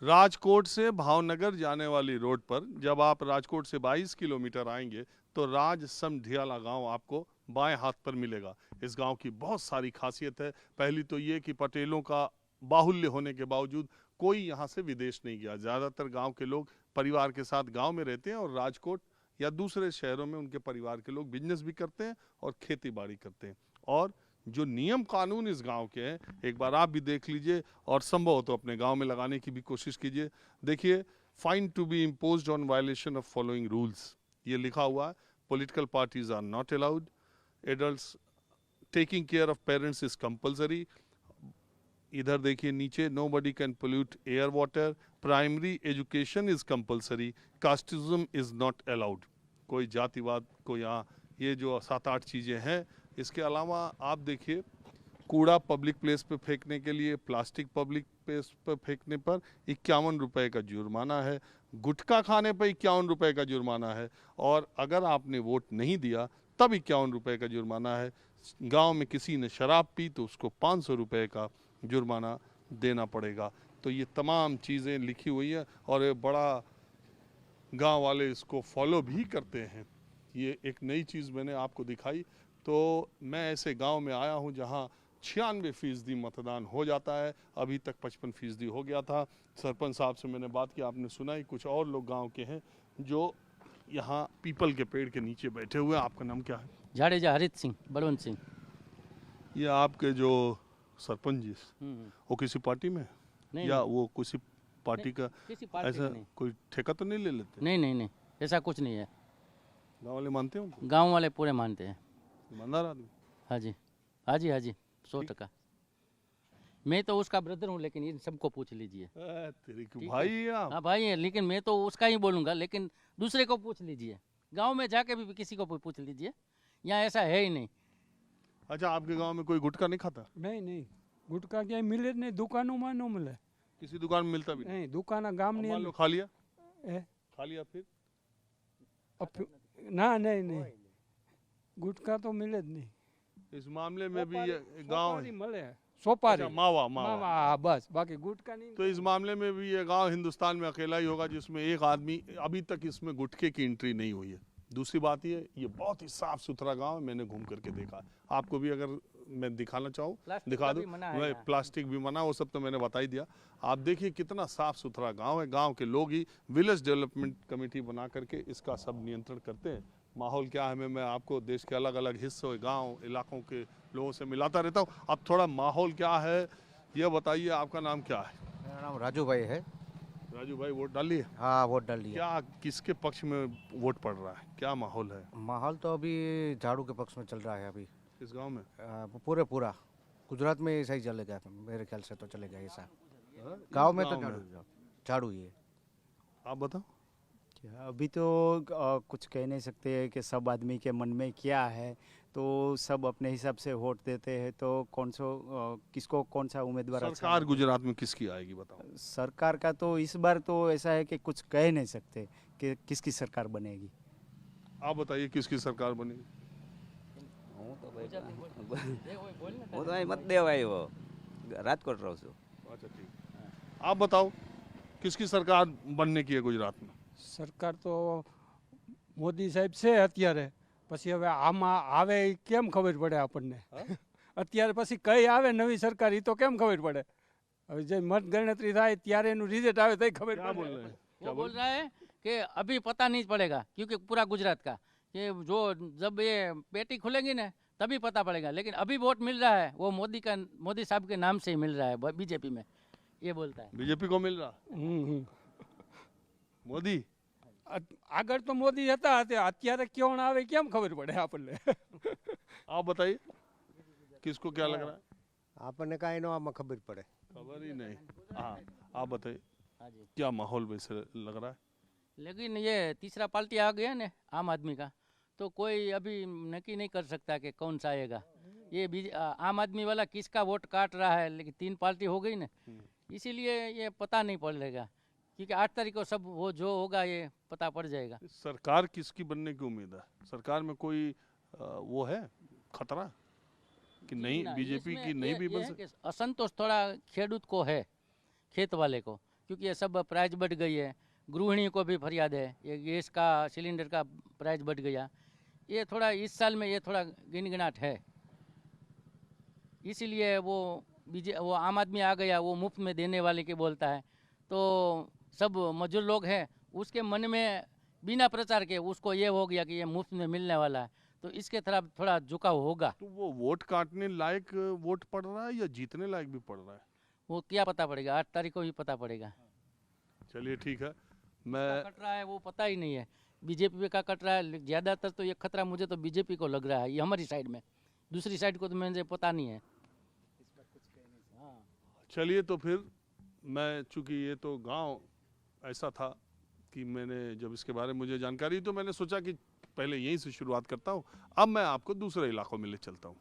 राजकोट से भावनगर जाने वाली रोड पर जब आप राजकोट से 22 किलोमीटर आएंगे तो राज समढियाला गांव आपको बाएं हाथ पर मिलेगा। इस गांव की बहुत सारी खासियत है। पहली तो ये कि पटेलों का बाहुल्य होने के बावजूद कोई यहाँ से विदेश नहीं गया। ज़्यादातर गांव के लोग परिवार के साथ गांव में रहते हैं और राजकोट या दूसरे शहरों में उनके परिवार के लोग बिजनेस भी करते हैं और खेती बाड़ी करते हैं। और जो नियम कानून इस गांव के हैं, एक बार आप भी देख लीजिए और संभव हो तो अपने गांव में लगाने की भी कोशिश कीजिए। देखिए, fine to be imposed on violation of following rules, ये लिखा हुआ है। Political parties are not allowed, adults taking care of parents is compulsory. इधर देखिए नीचे, nobody can pollute air water, primary education is compulsory, casteism is not allowed. कोई जातिवाद को यहाँ, ये जो 7-8 चीज़ें हैं। इसके अलावा आप देखिए, कूड़ा पब्लिक प्लेस पे फेंकने के लिए, प्लास्टिक पब्लिक प्लेस पर फेंकने पर 51 रुपये का जुर्माना है, गुटखा खाने पर 51 रुपये का जुर्माना है, और अगर आपने वोट नहीं दिया तब 51 रुपये का जुर्माना है। गांव में किसी ने शराब पी तो उसको 500 रुपये का जुर्माना देना पड़ेगा। तो ये तमाम चीज़ें लिखी हुई है और ये बड़ा गांव वाले इसको फॉलो भी करते हैं। ये एक नई चीज़ मैंने आपको दिखाई। तो मैं ऐसे गांव में आया हूं जहां 96% मतदान हो जाता है। अभी तक 55% हो गया था। सरपंच साहब से मैंने बात की, आपने सुना ही। कुछ और लोग गांव के हैं जो यहाँ पीपल के पेड़ के नीचे बैठे हुए हैं। आपका नाम क्या है? जाडेजा हरित सिंह, बलवंत सिंह। ये आपके जो सरपंच जी, वो किसी पार्टी में नहीं, या वो किसी पार्टी का किसी पार्टी ऐसा नहीं। कोई ठेका तो नहीं ले लेते? नहीं नहीं नहीं, ऐसा कुछ नहीं है। गाँव वाले मानते हो? गांव वाले पूरे मानते हैं। ईमानदार आदमी? हाँ जी, हाँ जी, हाँ जी, 100%। मैं तो उसका ब्रदर हूँ, लेकिन इन सबको पूछ लीजिए। तेरी की भाई है आप? हाँ भाई है, लेकिन मैं तो उसका ही बोलूँगा, लेकिन दूसरे को पूछ लीजिए। गांव में जाके भी किसी को पूछ लीजिए, यहाँ ऐसा है ही नहीं। अच्छा, आपके गांव में कोई गुटखा नहीं खाता? नहीं नहीं, गुटखा क्या मिले नहीं, दुकानों में न मिले। किसी दुकान में मिलता भी नहीं, दुकान गांव मान लो नहीं। खा लिया? ए, खा लिया फिर? ना नहीं नहीं, गुटखा तो मिले नहीं। इस मामले में भी ये गांव है। मिले सोपारी। अच्छा, मावा मावा। मावा, बस, बाकी गुटखा नहीं। तो इस मामले में भी ये गांव हिंदुस्तान में अकेला ही होगा जिसमें एक आदमी अभी तक इसमें गुटखे की एंट्री नहीं हुई है। दूसरी बात ये बहुत ही साफ सुथरा गांव है। मैंने घूम करके देखा। आपको भी अगर मैं दिखाना चाहूँ दिखा दूँ। प्लास्टिक भी मना, वो सब तो मैंने बता ही दिया। आप देखिए कितना साफ सुथरा गांव है। गांव के लोग ही विलेज डेवलपमेंट कमेटी बना करके इसका सब नियंत्रण करते हैं। माहौल क्या है, मैं आपको देश के अलग अलग हिस्सों, गांव, इलाकों के लोगों से मिलाता रहता हूँ। अब थोड़ा माहौल क्या है ये बताइए। आपका नाम क्या है? मेरा नाम राजू भाई है। राजू भाई, वोट डालिए? हाँ, वोट डाल दिया। क्या किसके पक्ष में वोट पड़ रहा है? क्या माहौल है? माहौल तो अभी झाड़ू के पक्ष में चल रहा है अभी इस गांव में? पूरा गुजरात में ऐसा ही चलेगा, मेरे ख्याल से तो चलेगा ऐसा। गांव में तो झाड़ू ही है। आप बताओ। क्या अभी तो कुछ कह नहीं सकते कि सब आदमी के मन में क्या है, तो सब अपने हिसाब से वोट देते हैं। तो किसको कौन सा उम्मीदवार सरकार गुजरात में किसकी आएगी बताओ? सरकार का तो इस बार तो ऐसा है कि कुछ कह नहीं सकते कि किसकी सरकार बनेगी। आप बताइए किसकी सरकार बनेगी? હું તો અહીં મત દેવા આવ્યો, રાજકોટ રહું છું। अच्छा, ठीक। आप बताओ किसकी सरकार बनने की है गुजरात में? સરકાર તો મોદી સાહેબ છે અત્યારે, પછી હવે આમાં આવે ઈ કેમ ખબર પડે આપણને? અત્યારે પછી કઈ આવે નવી સરકાર ઈ તો કેમ ખબર પડે? હવે જે મત ગણતરી થાય ત્યારે એનું રિઝલ્ટ આવે તો ખબર क्या પડે। बोल रहे हैं? वो बोल रहा है कि अभी पता नहीं पड़ेगा, क्योंकि पूरा गुजरात का कि जो जब ये पेटी खुलेंगी ना तभी पता पड़ेगा। लेकिन अभी वोट मिल रहा है वो मोदी साहब के नाम से ही मिल रहा है, बीजेपी में, ये बोलता है। बीजेपी को मिल रहा? मोदी આગળ તો મોદી હતા, અત્યારે કોણ આવે કેમ ખબર પડે આપણને? आप बताइए किसको क्या लग रहा है? આપણને કાંઈ નો આમાં ખબર પડે। खबर ही नहीं। हाँ, आप बताइए हाँ जी। क्या माहौल वैसे लग रहा है? लेकिन ये तीसरा पार्टी आ गया ना आम आदमी का, तो कोई अभी नक्की नहीं कर सकता कि कौन सा आएगा। ये आम आदमी वाला किसका वोट काट रहा है, लेकिन 3 पार्टी हो गई ना, इसीलिए ये पता नहीं पड़ेगा, क्योंकि 8 तारीख को सब वो जो होगा ये पता पड़ जाएगा। सरकार किसकी बनने की उम्मीद है? सरकार में कोई वो है खतरा कि नहीं बीजेपी की नहीं भी बन सकती? असंतोष थोड़ा खेडूत को है, खेत वाले को, क्योंकि ये सब प्राइस बढ़ गई है। गृहिणी को भी फरियाद है, ये गैस का सिलेंडर का प्राइस बढ़ गया। ये थोड़ा इस साल में ये थोड़ा गिनगिनाट है, इसीलिए वो आम आदमी आ गया, वो मुफ्त में देने वाले के बोलता है। तो सब मजदूर लोग हैं, उसके मन में बिना प्रचार के उसको ये हो गया कि ये मुफ्त में मिलने वाला है, तो इसके तरफ थोड़ा झुकाव होगा। तो वो वोट काटने लायक वोट पड़ रहा है या जीतने लायक भी पड़ रहा है? वो क्या पता पड़ेगा, 8 तारीख को ही पता पड़ेगा। चलिए ठीक है, मैं कट रहा है वो पता ही नहीं है, बीजेपी का कट रहा है ज़्यादातर। तो ये खतरा मुझे तो बीजेपी को लग रहा है, ये हमारी साइड में, दूसरी साइड को तो मुझे पता नहीं है। चलिए तो फिर मैं, चूंकि ये तो गांव ऐसा था कि मैंने जब इसके बारे में मुझे जानकारी, तो मैंने सोचा कि पहले यहीं से शुरुआत करता हूं। अब मैं आपको दूसरे इलाकों में ले चलता हूं।